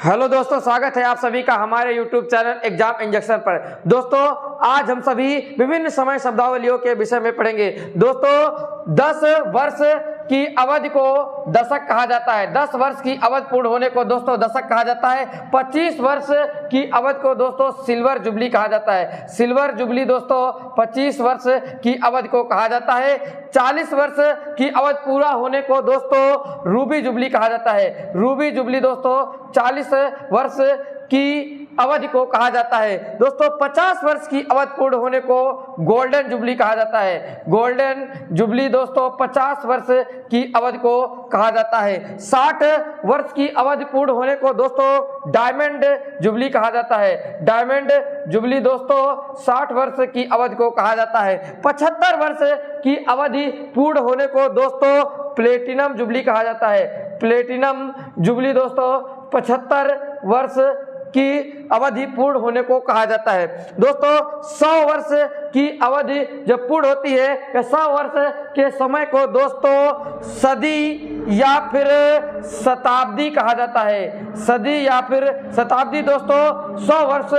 Hello दोस्तों, स्वागत है आप सभी का हमारे YouTube चैनल एग्जाम इंजेक्शन पर। दोस्तों, आज हम सभी विभिन्न समय शब्दावलियों के विषय में पढ़ेंगे। दोस्तों, 10 वर्ष की अवधि को दशक कहा जाता है। 10 वर्ष की अवधि पूर्ण होने को दोस्तों दशक कहा जाता है। 25 वर्ष की अवधि को दोस्तों सिल्वर जुबली कहा जाता है। सिल्वर जुबली दोस्तों 25 वर्ष की अवधि को कहा जाता है। 40 वर्ष की अवधि पूरा होने को दोस्तों रूबी जुबली कहा जाता है। रूबी जुबली दोस्तों 40 वर्ष की अवधि को कहा जाता है। दोस्तों, 50 वर्ष की अवधि पूर्ण होने को गोल्डन जुबली कहा जाता है। गोल्डन जुबली दोस्तों 50 वर्ष की अवधि को कहा जाता है। 60 वर्ष की अवधि पूर्ण होने को दोस्तों डायमंड जुबली कहा जाता है। डायमंड जुबली दोस्तों 60 वर्ष की अवधि को कहा जाता है। 75 वर्ष की अवधि पूर्ण होने को दोस्तों प्लेटिनम जुबली कहा जाता है। प्लेटिनम जुबली दोस्तों 75 वर्ष की अवधि पूर्ण होने को कहा जाता है। दोस्तों, 100 वर्ष की अवधि जब पूर्ण होती है या 100 वर्ष के समय को दोस्तों सदी या फिर शताब्दी कहा जाता है। सदी या फिर शताब्दी दोस्तों 100 वर्ष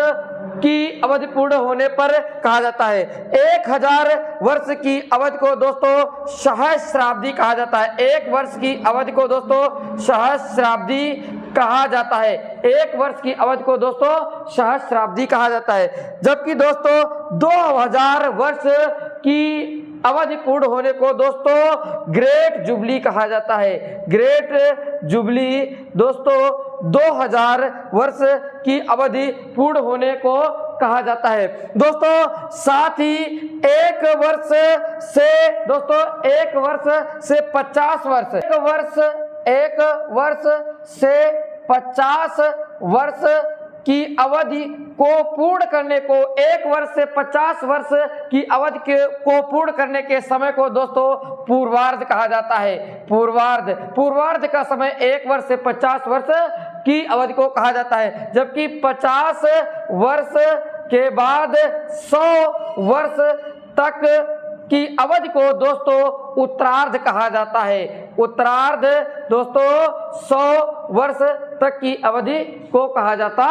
की अवधि पूर्ण होने पर कहा जाता है। 1000 वर्ष की अवधि को दोस्तों सहस्राब्दी कहा जाता है। 1 वर्ष की अवधि को दोस्तों सहस्राब्दी कहा जाता है। 1 वर्ष की अवधि को दोस्तों सहस्राब्दी कहा जाता है। जबकि दोस्तों 2000 वर्ष की अवधि पूर्ण होने को दोस्तों ग्रेट जुबली कहा जाता है। ग्रेट जुबली दोस्तों 2000 वर्ष की अवधि पूर्ण होने को कहा जाता है। दोस्तों, साथ ही 1 वर्ष से दोस्तों 1 वर्ष से 50 वर्ष, 1 वर्ष से 50 वर्ष की अवधि को पूर्ण करने को 1 वर्ष से 50 वर्ष की अवधि को पूर्ण करने के समय को दोस्तों पूर्वार्ध कहा जाता है। पूर्वार्ध का समय 1 वर्ष से 50 वर्ष की अवधि को कहा जाता है। जबकि 50 वर्ष के बाद 100 वर्ष तक की अवधि को दोस्तों उत्तरार्ध कहा जाता है। उत्तरार्ध दोस्तों 100 वर्ष तक की अवधि को कहा जाता